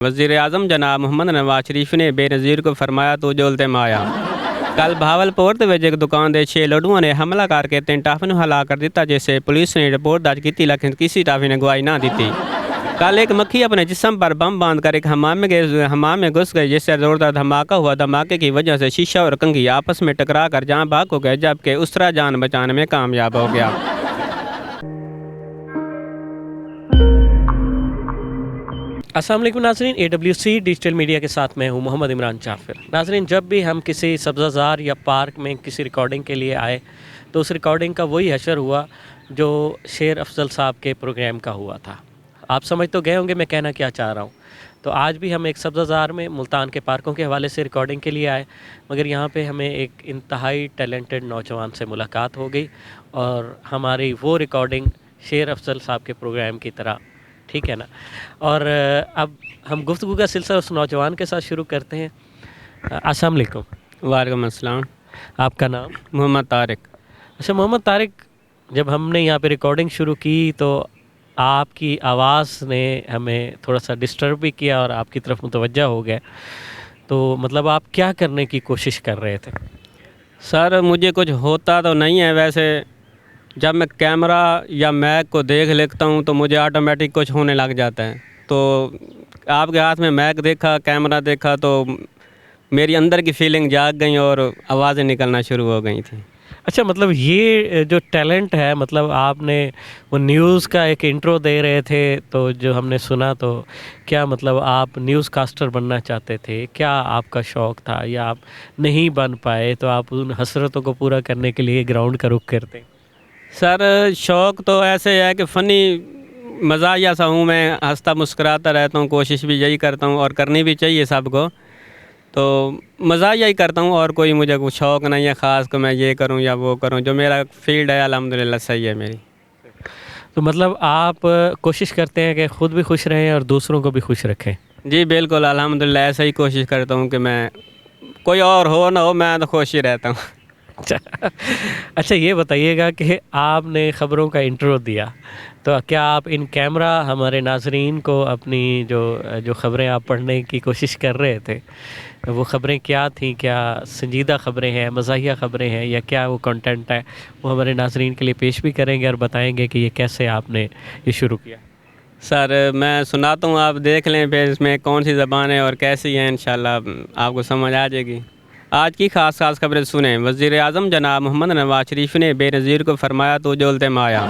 وزیر اعظم جناب محمد نواز شریف نے بے نظیر کو فرمایا تو جولتے مایا۔ کل بھاولپور ایک دکان دے 6 لڈوؤں نے حملہ کر کے 3 ٹافی نو ہلاک کر دیتا، جسے پولیس نے رپورٹ درج کی لیکن کسی ٹافی نے گواہی نہ دیتی۔ کل ایک مکھی اپنے جسم پر بم باندھ کر ایک حمام میں گھس گئی، جس سے زوردار دھماکہ ہوا۔ دھماکے کی وجہ سے شیشہ اور کنگھی آپس میں ٹکرا کر جان بحق ہو گئے، جبکہ اسرا جان بچانے میں کامیاب ہو گیا۔ السلام علیکم ناظرین، AWC ڈیجیٹل میڈیا کے ساتھ میں ہوں محمد عمران جعفر۔ ناظرین، جب بھی ہم کسی سبزہ زار یا پارک میں کسی ریکارڈنگ کے لیے آئے تو اس ریکارڈنگ کا وہی حشر ہوا جو شیر افضل صاحب کے پروگرام کا ہوا تھا۔ آپ سمجھ تو گئے ہوں گے میں کہنا کیا چاہ رہا ہوں۔ تو آج بھی ہم ایک سبزہ زار میں ملتان کے پارکوں کے حوالے سے ریکارڈنگ کے لیے آئے، مگر یہاں پہ ہمیں ایک انتہائی ٹیلنٹڈ نوجوان سے ملاقات ہو گئی اور ہماری وہ ریکارڈنگ شیر افضل صاحب کے پروگرام کی طرح، ٹھیک ہے نا۔ اور اب ہم گفتگو کا سلسلہ اس نوجوان کے ساتھ شروع کرتے ہیں۔ السلام علیکم۔ وعلیکم السلام۔ آپ کا نام؟ محمد طارق۔ اچھا محمد طارق، جب ہم نے یہاں پہ ریکارڈنگ شروع کی تو آپ کی آواز نے ہمیں تھوڑا سا ڈسٹرب بھی کیا اور آپ کی طرف متوجہ ہو گئے، تو مطلب آپ کیا کرنے کی کوشش کر رہے تھے؟ سر مجھے کچھ ہوتا تو نہیں ہے، ویسے جب میں کیمرہ یا میک کو دیکھ لیتا ہوں تو مجھے آٹومیٹک کچھ ہونے لگ جاتا ہے۔ تو آپ کے ہاتھ میں میک دیکھا، کیمرہ دیکھا تو میری اندر کی فیلنگ جاگ گئیں اور آوازیں نکلنا شروع ہو گئی تھیں۔ اچھا، مطلب یہ جو ٹیلنٹ ہے، مطلب آپ نے وہ نیوز کا ایک انٹرو دے رہے تھے تو جو ہم نے سنا، تو کیا مطلب آپ نیوز کاسٹر بننا چاہتے تھے؟ کیا آپ کا شوق تھا یا آپ نہیں بن پائے تو آپ ان حسرتوں کو پورا کرنے کے لیے گراؤنڈ کا رخ کرتے؟ سر شوق تو ایسے ہے کہ فنی مزاحیہ سا ہوں، میں ہنستا مسکراتا رہتا ہوں، کوشش بھی یہی کرتا ہوں اور کرنی بھی چاہیے سب کو، تو مزاحیہ ہی کرتا ہوں اور کوئی مجھے کوئی شوق نہیں ہے خاص کہ میں یہ کروں یا وہ کروں۔ جو میرا فیلڈ ہے الحمدللہ صحیح ہے میری۔ تو مطلب آپ کوشش کرتے ہیں کہ خود بھی خوش رہیں اور دوسروں کو بھی خوش رکھیں؟ جی بالکل، الحمدللہ ایسا ہی کوشش کرتا ہوں کہ میں کوئی اور ہو نہ ہو، میں تو خوش ہی رہتا ہوں۔ اچھا یہ بتائیے گا کہ آپ نے خبروں کا انٹرو دیا، تو کیا آپ ان کیمرہ ہمارے ناظرین کو اپنی جو خبریں آپ پڑھنے کی کوشش کر رہے تھے وہ خبریں کیا تھیں؟ کیا سنجیدہ خبریں ہیں، مزاحیہ خبریں ہیں، یا کیا وہ کنٹینٹ ہے وہ ہمارے ناظرین کے لیے پیش بھی کریں گے اور بتائیں گے کہ یہ کیسے آپ نے یہ شروع کیا؟ سر میں سناتا ہوں، آپ دیکھ لیں پھر اس میں کون سی زبان ہے اور کیسی ہے، انشاءاللہ آپ کو سمجھ آ جائے گی۔ آج کی خاص خبریں سنیں۔ وزیر اعظم جناب محمد نواز شریف نے بے نظیر کو فرمایا تو جولتے مایا۔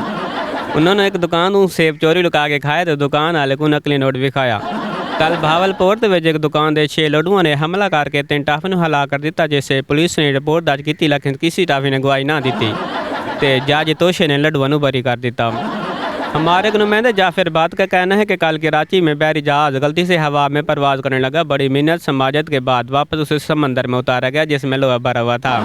انہوں نے ایک دکان سیب چوری لکا کے کھائے تو دکان والے کو نقلی نوٹ بھی کھایا۔ کل بھاولپور ایک دکان دے 6 لڈوؤں نے حملہ کر کے 3 ٹافی نو ہلاک کر دیتا، جسے پولیس نے رپورٹ درج کی لیکن کسی ٹافی نے گواہی نہ دیتی، تے جج توشے نے لڈوؤں نو بری کر دیتا۔ ہمارے نمائندے جعفر بات کا کہنا ہے کہ کل کراچی میں بحری جہاز غلطی سے ہوا میں پرواز کرنے لگا، بڑی محنت سماجت کے بعد واپس اسے سمندر میں اتارا گیا جس میں لوہا بھرا ہوا تھا۔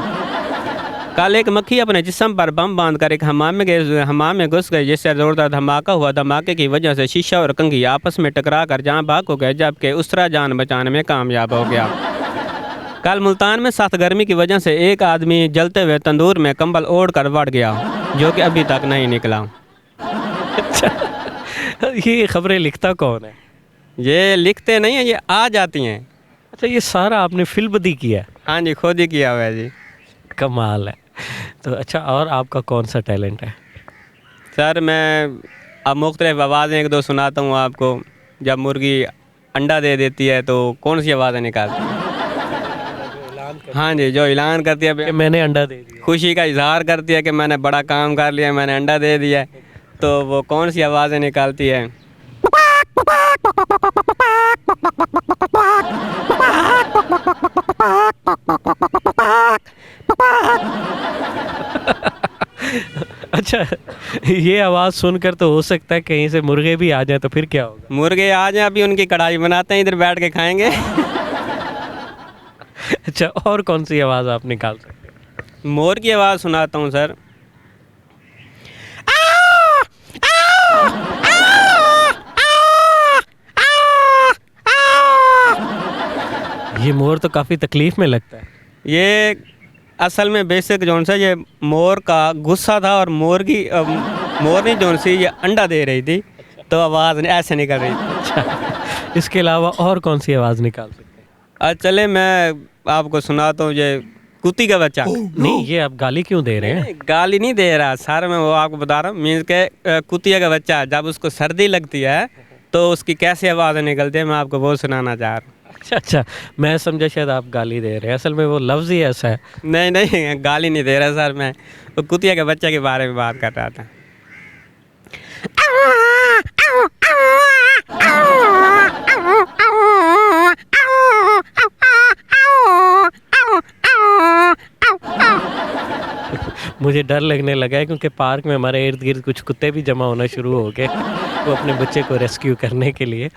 کل ایک مکھی اپنے جسم پر بم باندھ کر ایک حمام میں گھس گئی، جس سے زوردار دھماکہ ہوا۔ دھماکے کی وجہ سے شیشہ اور کنگھی آپس میں ٹکرا کر جان بحق ہو گئے، جبکہ اسرا جان بچانے میں کامیاب ہو گیا۔ کل ملتان میں سخت گرمی کی وجہ سے ایک آدمی جلتے ہوئے تندور میں کمبل اوڑھ کر بڑھ گیا، جو کہ ابھی تک نہیں نکلا۔ یہ خبریں لکھتا کون ہے؟ یہ لکھتے نہیں ہیں، یہ آ جاتی ہیں۔ اچھا، یہ سارا آپ نے فلم بدی کیا ہے؟ ہاں جی، خود ہی کیا ہوا ہے جی۔ کمال ہے۔ تو اچھا، اور آپ کا کون سا ٹیلنٹ ہے؟ سر میں اب مختلف آوازیں ایک دو سناتا ہوں آپ کو۔ جب مرغی انڈا دے دیتی ہے تو کون سی آوازیں نکالتی ہے؟ ہاں جی، جو اعلان کرتی ہے کہ میں نے انڈا دے دیا، خوشی کا اظہار کرتی ہے کہ میں نے بڑا کام کر لیا، میں نے انڈا دے دیا ہے، تو وہ کون سی آوازیں نکالتی ہے؟ اچھا یہ آواز سن کر تو ہو سکتا ہے کہیں سے مرغے بھی آ جائیں، تو پھر کیا ہوگا؟ مرغے آ جائیں، ابھی ان کی کڑھائی بناتے ہیں، ادھر بیٹھ کے کھائیں گے۔ اچھا، اور کون سی آواز آپ نکال سکتے ہیں؟ مور کی آواز سناتا ہوں سر۔ یہ مور تو کافی تکلیف میں لگتا ہے۔ یہ اصل میں بیسک جون سا یہ مور کا غصہ تھا، اور مورنی جون سی یہ انڈا دے رہی تھی تو آواز ایسے نکل رہی تھی۔ اچھا اس کے علاوہ اور کون سی آواز نکال سکتے ہیں؟ چلے میں آپ کو سناتا ہوں یہ کتی کا بچہ. نہیں، یہ آپ گالی کیوں دے رہے ہیں؟ گالی نہیں دے رہا سر، میں وہ آپ کو بتا رہا ہوں. مینس کہ کتیا کا بچہ جب اس کو سردی لگتی ہے تو اس کی کیسی آواز نکلتی ہے، میں آپ کو وہ سنانا چاہ رہا ہوں. اچھا، میں سمجھا شاید آپ گالی دے رہے ہیں، اصل میں وہ لفظ ہی ایسا ہے. نہیں گالی نہیں دے رہا سر، میں وہ کتیا کے بچے کے بارے میں بات کر رہا تھا. مجھے ڈر لگنے لگا ہے کیونکہ پارک میں ہمارے ارد گرد کچھ کتے بھی جمع ہونا شروع ہو گئے وہ اپنے بچے کو ریسکیو کرنے کے لیے.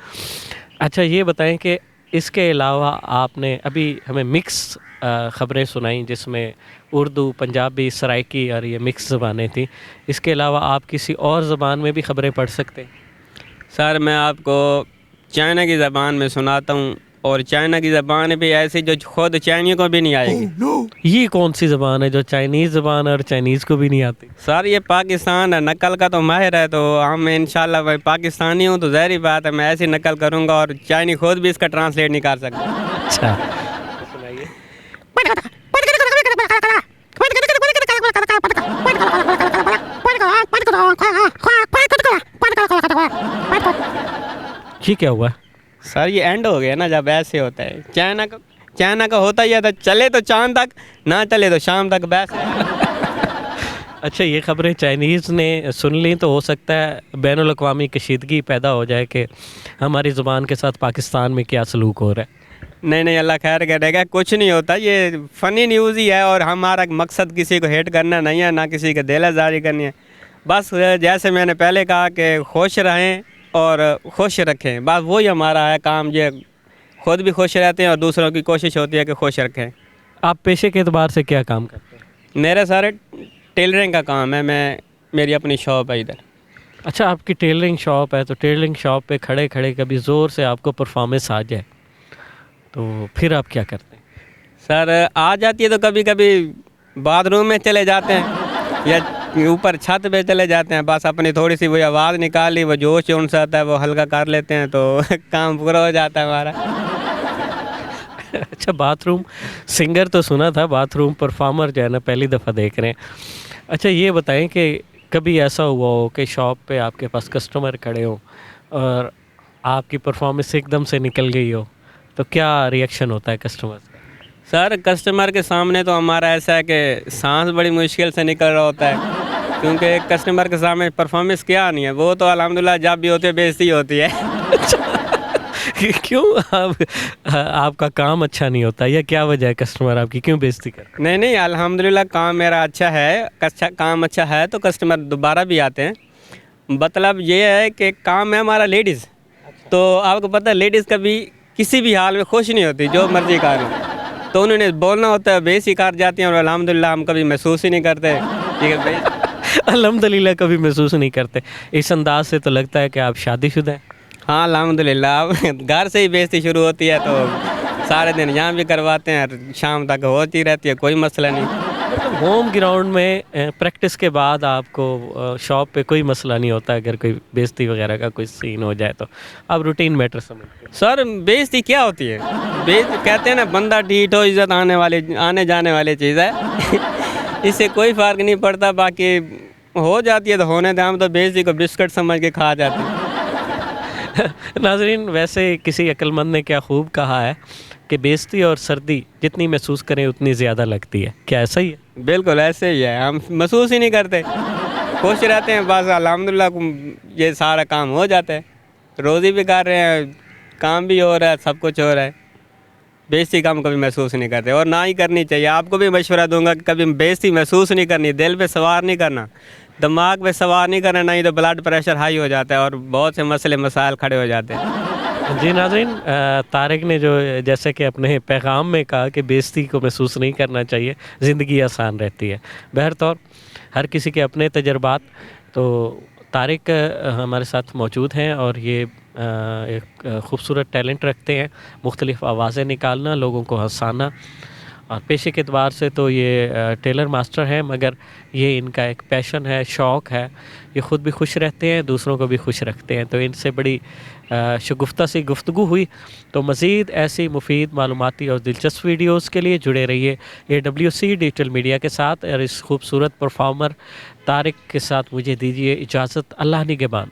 اچھا یہ بتائیں کہ اس کے علاوہ آپ نے ابھی ہمیں مکس خبریں سنائیں جس میں اردو، پنجابی، سرائکی اور یہ مکس زبانیں تھیں. اس کے علاوہ آپ کسی اور زبان میں بھی خبریں پڑھ سکتے ہیں؟ سر میں آپ کو چائنا کی زبان میں سناتا ہوں، اور چائنا کی زبان بھی ایسی جو خود چائنیوں کو بھی نہیں آئے گی. یہ کون سی زبان ہے جو چائنیز زبان ہے اور چائنیز کو بھی نہیں آتی؟ سر یہ پاکستان ہے، نقل کا تو ماہر ہے، تو ہم انشاءاللہ میں پاکستانی ہوں تو ظاہری بات ہے میں ایسی نقل کروں گا، اور چائنی خود بھی اس کا ٹرانسلیٹ نہیں کر سکتا. اچھا سنائیے. یہ کیا ہوا؟ سر یہ اینڈ ہو گیا نا جب ایسے ہوتا ہے. چائنا کا ہوتا ہی ہے تو چلے تو چاند تک، نہ چلے تو شام تک، بس. اچھا یہ خبریں چائنیز نے سن لیں تو ہو سکتا ہے بین الاقوامی کشیدگی پیدا ہو جائے کہ ہماری زبان کے ساتھ پاکستان میں کیا سلوک ہو رہا ہے. نہیں اللہ خیر کرے گا، کچھ نہیں ہوتا، یہ فنی نیوز ہی ہے، اور ہمارا مقصد کسی کو ہیٹ کرنا نہیں ہے، نہ کسی کے دل آزاری کرنی ہے. بس جیسے میں نے پہلے کہا کہ خوش رہیں اور خوش رکھیں، بس وہی ہمارا ہے کام. یہ خود بھی خوش رہتے ہیں اور دوسروں کی کوشش ہوتی ہے کہ خوش رکھیں. آپ پیشے کے اعتبار سے کیا کام کرتے ہیں؟ میرا سارے ٹیلرنگ کا کام ہے، میری اپنی شاپ ہے ادھر. اچھا آپ کی ٹیلرنگ شاپ ہے، تو ٹیلرنگ شاپ پہ کھڑے کبھی زور سے آپ کو پرفارمنس آ جائے تو پھر آپ کیا کرتے ہیں؟ سر آ جاتی ہے تو کبھی کبھی باتھ روم میں چلے جاتے ہیں یا اوپر چھت پہ چلے جاتے ہیں، بس اپنی تھوڑی سی وہ آواز نکالی، وہ جوش ان سے آتا ہے وہ ہلکا کر لیتے ہیں تو کام پورا ہو جاتا ہے ہمارا. اچھا باتھ روم سنگر تو سنا تھا، باتھ روم پرفارمر جو ہے نا پہلی دفعہ دیکھ رہے ہیں. اچھا یہ بتائیں کہ کبھی ایسا ہوا ہو کہ شاپ پہ آپ کے پاس کسٹمر کھڑے ہوں اور آپ کی پرفارمنس ایک دم سے نکل گئی ہو تو کیا ریئیکشن ہوتا ہے کسٹمر کا؟ سر کسٹمر کے سامنے تو ہمارا ایسا ہے کہ سانس بڑی مشکل سے نکل رہا ہوتا ہے، کیونکہ کسٹمر کے سامنے پرفارمنس کیا نہیں ہے، وہ تو الحمدللہ جب بھی ہوتے ہے بےعزتی ہوتی ہے. کیوں آپ کا کام اچھا نہیں ہوتا یا کیا وجہ ہے کسٹمر آپ کی کیوں بےعزتی کرتے؟ نہیں الحمدللہ کام میرا اچھا ہے، کام اچھا ہے تو کسٹمر دوبارہ بھی آتے ہیں. مطلب یہ ہے کہ کام ہے ہمارا لیڈیز، تو آپ کو پتہ ہے لیڈیز کبھی کسی بھی حال میں خوش نہیں ہوتی، جو مرضی کار ہو تو انہوں نے بولنا ہوتا ہے، بےعزتی کار جاتی ہیں، اور الحمدللہ ہم کبھی محسوس ہی نہیں کرتے. الحمدللہ کبھی محسوس نہیں کرتے. اس انداز سے تو لگتا ہے کہ آپ شادی شدہ ہیں. ہاں الحمدللہ، گھر سے ہی بےعزتی شروع ہوتی ہے تو سارے دن یہاں بھی کرواتے ہیں، شام تک ہوتی رہتی ہے، کوئی مسئلہ نہیں. ہوم گراؤنڈ میں پریکٹس کے بعد آپ کو شاپ پہ کوئی مسئلہ نہیں ہوتا اگر کوئی بےعزتی وغیرہ کا کوئی سین ہو جائے تو آپ روٹین میٹر سمجھتے ہیں؟ سر بےعزتی کیا ہوتی ہے؟ کہتے ہیں نا بندہ ڈھیٹ ہو عزت آنے جانے والی چیز ہے. اس سے کوئی فرق نہیں پڑتا، باقی ہو جاتی ہے تو ہونے دیں، ہم تو بےعزتی کو بسکٹ سمجھ کے کھا جاتے ہیں. ناظرین ویسے کسی عقل مند نے کیا خوب کہا ہے کہ بےعزتی اور سردی جتنی محسوس کریں اتنی زیادہ لگتی ہے. کیا ایسا ہی ہے؟ بالکل ایسے ہی ہے، ہم محسوس ہی نہیں کرتے، خوش رہتے ہیں بس. الحمدللہ یہ سارا کام ہو جاتا ہے، روزی بھی کر رہے ہیں، کام بھی ہو رہا ہے، سب کچھ ہو رہا ہے. بےعزتی کام کبھی محسوس نہیں کرتے اور نہ ہی کرنی چاہیے. آپ کو بھی مشورہ دوں گا کہ کبھی بےعزتی محسوس نہیں کرنی، دل پہ سوار نہیں کرنا، دماغ پہ سوار نہیں کرنا، نہیں تو بلڈ پریشر ہائی ہو جاتا ہے اور بہت سے مسئلے مسائل کھڑے ہو جاتے ہیں. جی ناظرین طارق نے جو جیسے کہ اپنے پیغام میں کہا کہ بےعزتی کو محسوس نہیں کرنا چاہیے، زندگی آسان رہتی ہے. بہرطور ہر کسی کے اپنے تجربات. تو طارق ہمارے ساتھ موجود ہیں اور یہ ایک خوبصورت ٹیلنٹ رکھتے ہیں، مختلف آوازیں نکالنا، لوگوں کو ہنسانا اور پیشے کے اعتبار سے تو یہ ٹیلر ماسٹر ہیں، مگر یہ ان کا ایک پیشن ہے، شوق ہے، یہ خود بھی خوش رہتے ہیں، دوسروں کو بھی خوش رکھتے ہیں. تو ان سے بڑی شگفتہ سی گفتگو ہوئی. تو مزید ایسی مفید معلوماتی اور دلچسپ ویڈیوز کے لیے جڑے رہیے AWC ڈیجیٹل میڈیا کے ساتھ. اور اس خوبصورت پرفارمر طارق کے ساتھ مجھے دیجیے اجازت. اللہ نگہبان.